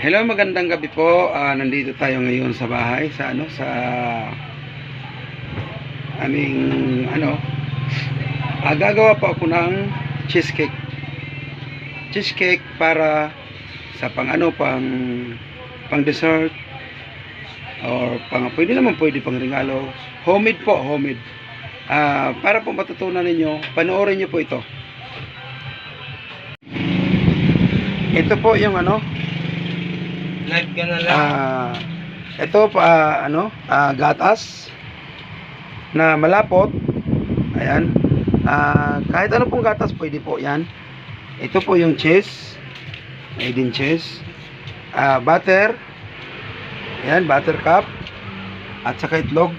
Hello, magandang gabi po. Nandito tayo ngayon sa bahay sa aming gagawa po ako ng cheesecake. Cheesecake para sa pang dessert or pwede pang regalo. Homemade po, homemade. Para po matutunan ninyo, panoorin niyo po ito. Ito po yung Live ka na lang. ito gatas na malapot. Ayan. Kahit ano pong gatas pwede po 'yan. Ito po yung cheese. May din cheese. Butter. Ayan, butter cup. At saka itlog.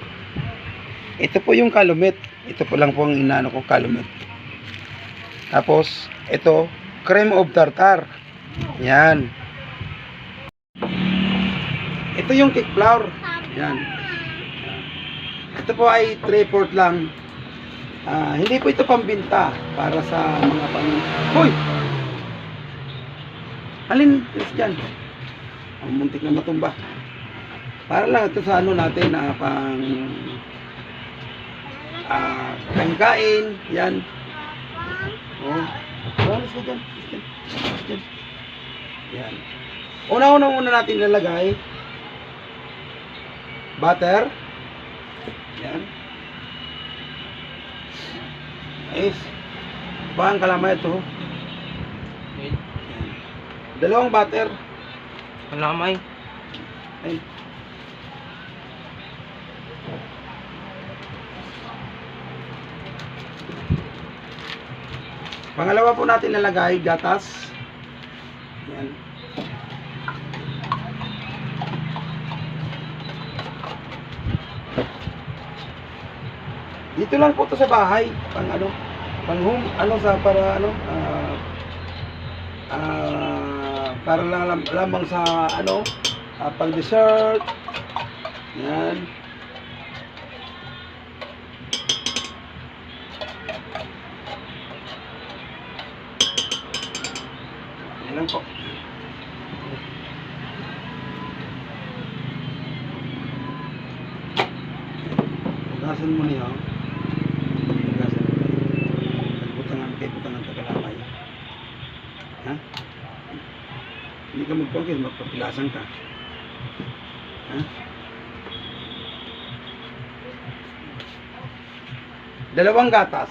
Ito po yung calumet. Ito po lang po ang inaano ko, calumet. Tapos ito, cream of tartar. Yan. Ito yung cake flour. Yan. Ito po ay 3/4 lang. Hindi po ito pambinta para sa mga Hoy! Alin? Dyan. Ang muntik na matumba. Para lang ito sa natin pangkain. Yan. Oh. Alis ka dyan. Yan. Una natin ilalagay butter. Yan. Ayos. Bang kalamay ito. Yan. Dalawang butter. Kalamay. Ay. Pangalawa po natin nalagay gatas. Yan. Dito lang po to sa bahay, para lamang sa pang dessert. Yan. Yan lang po. Hugasan mo niya. Butangan ka kalamay. Ha? Hindi ka magpagkis, magpapilasan ka. Ha? Dalawang gatas.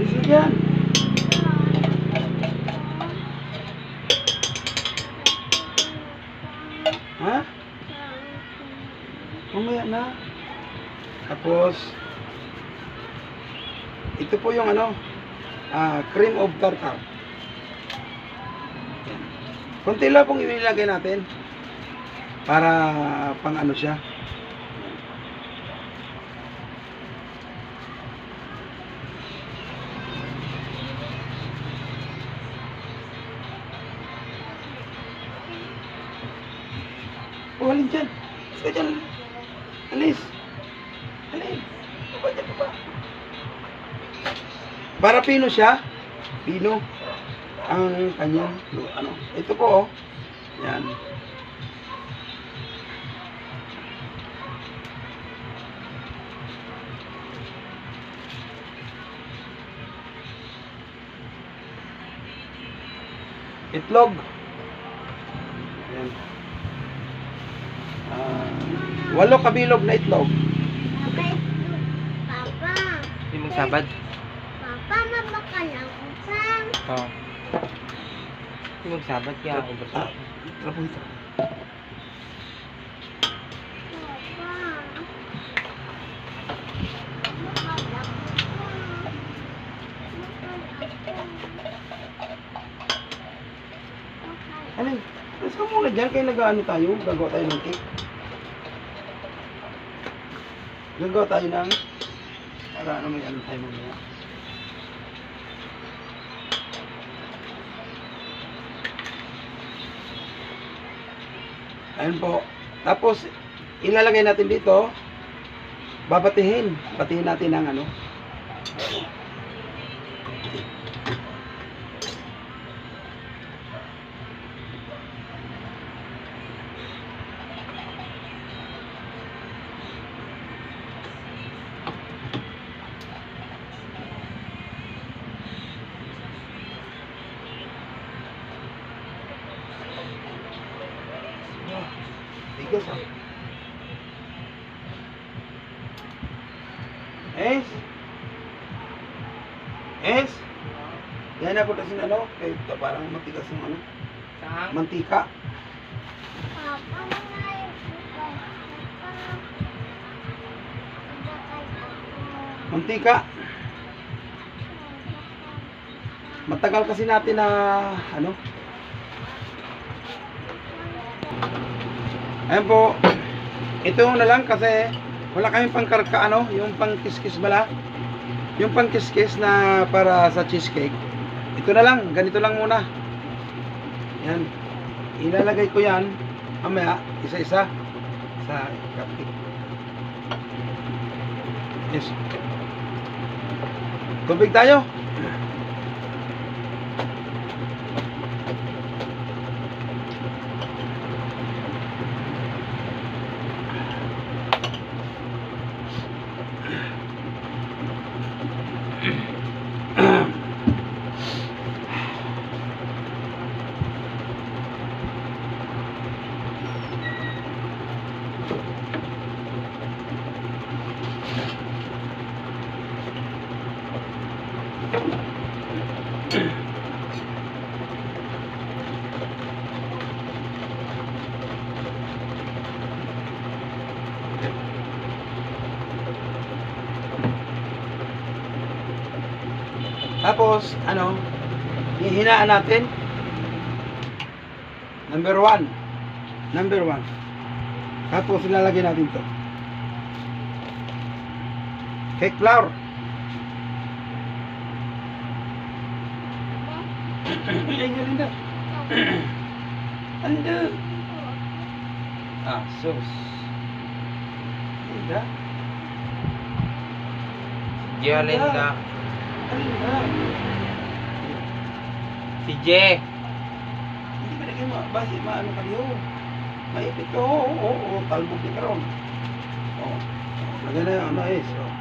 Sige yan. Ha? Mamaya na. Tapos ito po yung cream of tartar. Konti lang pong ilagay natin para pang siya. Alin dyan? Sige dyan. Alis. Alin. Baba dyan, baba. Para pino siya. Pino. Ang kanyang, ito po, yan. Itlog. Yan. 8 kabilog na itlog. Papa. Hindi magsabad. Papa, mabaka lang usang. Oo. Hindi magsabad kaya ako basta. Trapo ito. Alin? Alas ka muna dyan. Kaya tayo. Gagawa tayo ng cake. Gagawa tayo ng para may tayo mamaya. Ayan po. Tapos, ilalagay natin dito babatihin. Batihin natin ang ano. Tigas ah. Es. Es. Yan ako kasi ano, eh, parang matigas yung ano, Saan? mantika. Papa, may bakal. Papa, bakal ako. Mantika. Matagal kasi natin na ano. Ayan po. Ito na lang kasi wala kaming pangkarka ano, yung pangkiskis bala. Yung pangkiskis na para sa cheesecake. Ito na lang, ganito lang muna. Yan. Ilalagay ko yan mamaya isa-isa sa cupcake. Yes. Tubig tayo. Tapos, ano, hihinaan natin. Number 1. Number 1. Tapos, ilalagay natin to. Cake flour. Ay, galing na. Ando. Ah, sauce. Anda. Jolinda. Anda. Si Je. Hindi ka na kayo mabasi, maano ka niyo. Maipit ko, oo, talbog ni karon. Oo. Lagyan na yung ano is. Oh.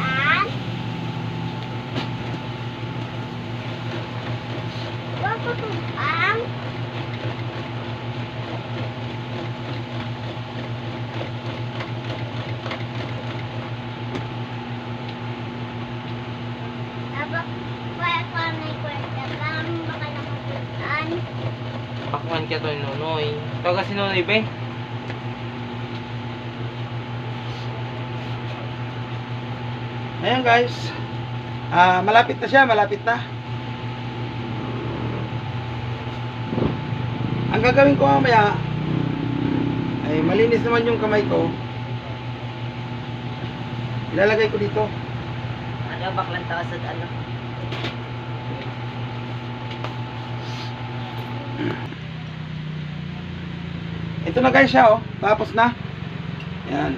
Ay, wag ko tubang. Abak, kaya ko may kwarta bang baka nakaputan. Pakman ka to ni Nonoy. Ito kasi Nonoy be. Ayan guys. Malapit na siya, malapit na. Ang gagawin ko mamaya ay malinis naman yung kamay ko. Ilalagay ko dito. Ano baklan ta sa ano? Ito na guys siya oh. Tapos na. Ayan.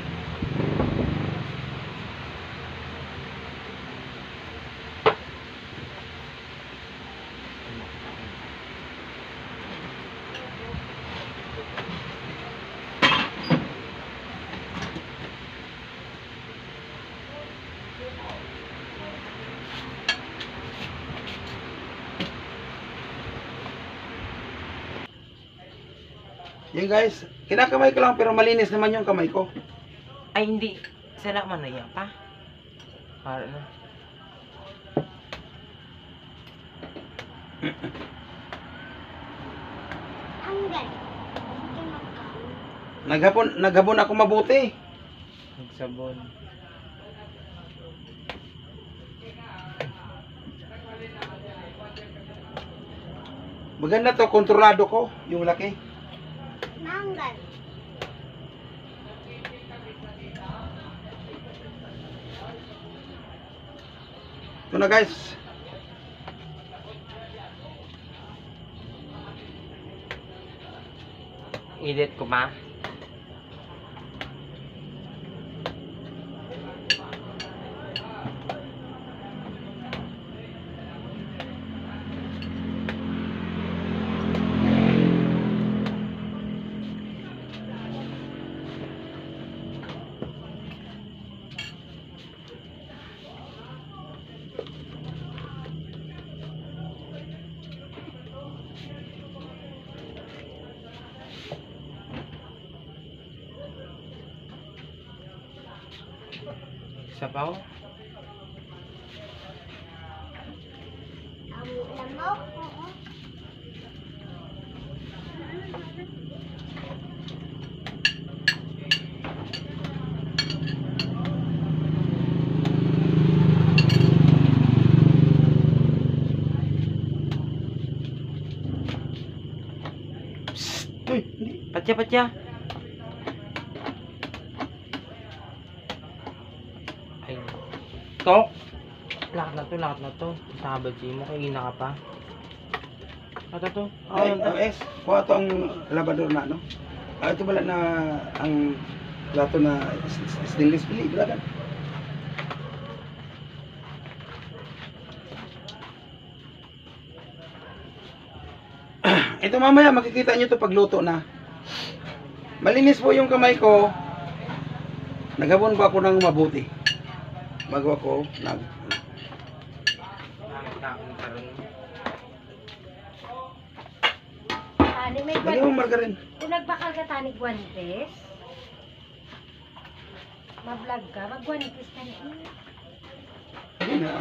Yan guys, kinakamay ko lang pero malinis naman yung kamay ko. Ay hindi. Sala man na yan pa. Para na. Ang galing. Hindi magkaon. Naghapon ako mabuti. Nagsabon. Maganda to, kontrolado ko yung laki. Manggal. Ito na guys. Edit ko pa. Sabaw. Ang lamok. Oo. Uy, hindi. Patya. Ay. Tok. Lahat na to. Sabad si mo, kaya ka pa. Ito to. Ay, es, kuha to ang labador na, no? Ito pala na ang plato na stainless steel, kan? Ito mamaya makikita nyo to pagluto na. Malinis po yung kamay ko. Naghapon pa ako ng mabuti. Bago ako Ani may Lagyan mo margarin. Kung nagbakal ka tanig guantes, ma-vlog ka, mag-guantes ka na. Hindi na.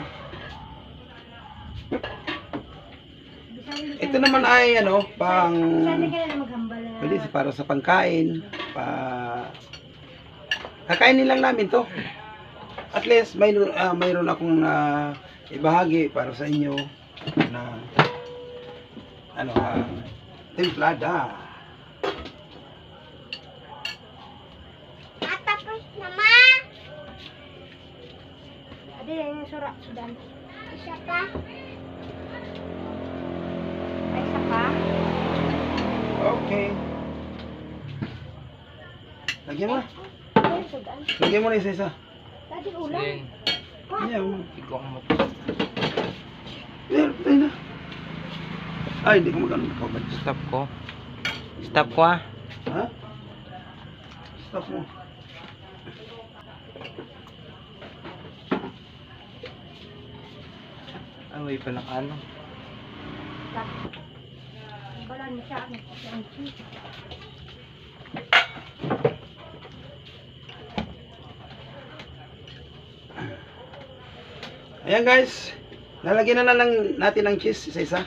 Ito naman ay ano, pang Saan ka na maghambal na? pwede para sa pangkain, kakainin lang namin to. At least mayroon akong ibahagi para sa inyo na ano, templada. Tapos naman! Adi yan yung surak, sudan. Isa pa? Ay, isa pa? Okay. Lagyan mo na. Ay, sudan. Lagyan mo na isa-isa. Tadi ulam. Then, Yan. ikaw mo. Yan, tayo na. Ay, hindi ko magano nakabad. Stop ko. Stop ko ah. Ha? Stop mo. Away pa na ano. Wala na siya. Ang cheese. Ayan guys. Lalagyan na lang natin ng cheese isa-isa.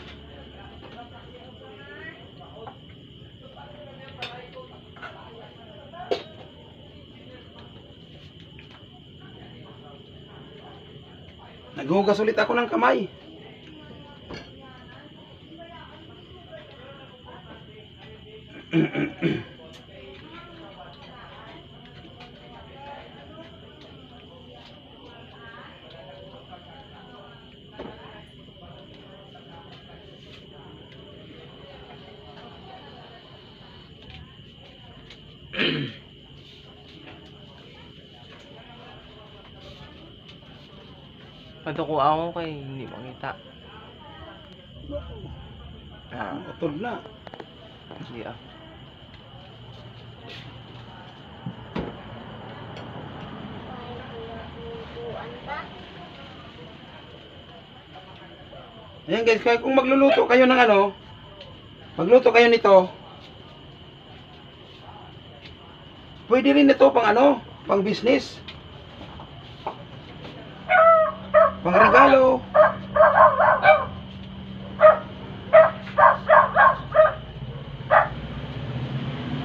Naghugas ulit ako ng kamay. Patuko ako kay hindi makita. Ah, Utol na. hindi ah. Ayan guys, kaya kung magluluto kayo ng ano, magluto kayo nito, pwede rin ito pang ano, pang business, pang regalo.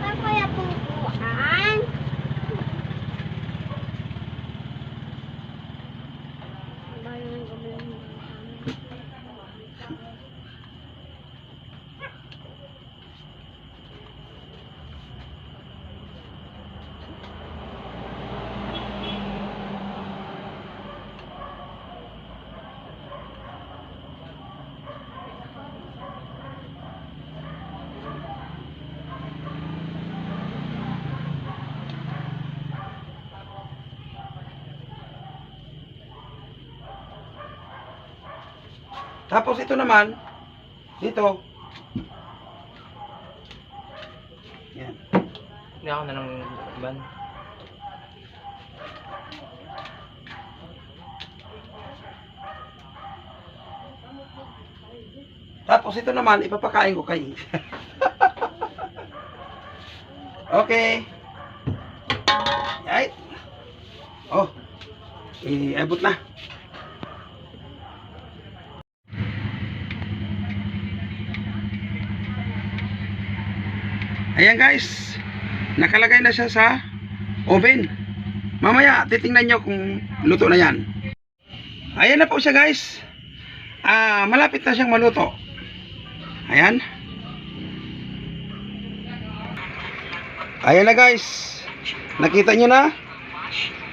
Saan kaya pupuan? Bayan ko ba yung Tapos ito naman, dito. Yan. Hindi ako na ng ban. Tapos ito naman, ipapakain ko kay. Okay. Right. Oh. Iabot na. Ayan guys. Nakalagay na siya sa oven. Mamaya titingnan nyo kung luto na yan. Ayan na po siya guys. Malapit na siyang maluto. Ayan. Ayan na guys. Nakita nyo na?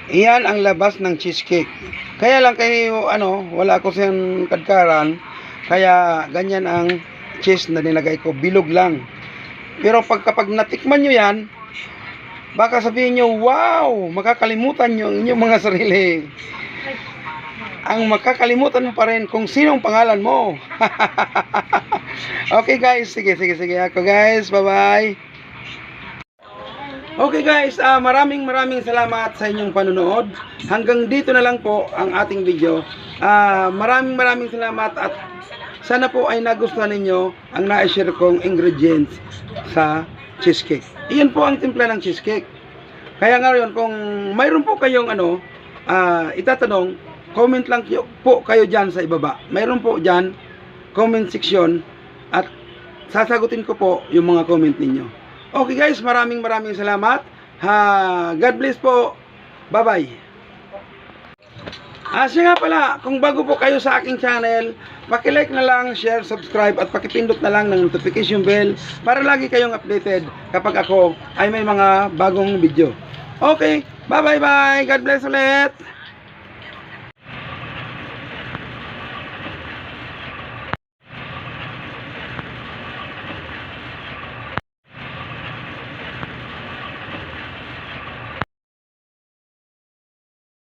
Iyan ang labas ng cheesecake. Kaya lang kayo, wala ko siyang kadkaran. Kaya ganyan ang cheese na nilagay ko. Bilog lang. Pero kapag natikman nyo yan, baka sabihin nyo, wow, makakalimutan nyo ang inyong mga sarili. Ang makakalimutan mo pa rin kung sinong pangalan mo. Okay guys, sige. Ako guys, bye-bye. Okay guys, maraming salamat sa inyong panonood. Hanggang dito na lang po ang ating video. Maraming salamat at sana po ay nagustuhan ninyo ang na-share kong ingredients sa cheesecake. Iyan po ang timpla ng cheesecake. Kaya ngayon kung mayroon po kayong itatanong, comment lang po kayo dyan sa ibaba. Mayroon po dyan comment section at sasagutin ko po yung mga comment ninyo. Okay guys, maraming salamat. God bless po. Bye-bye. Siya nga pala, kung bago po kayo sa aking channel, paki-like na lang, share, subscribe at pakipindot na lang ng notification bell para lagi kayong updated kapag ako ay may mga bagong video. Okay, bye. God bless ulit.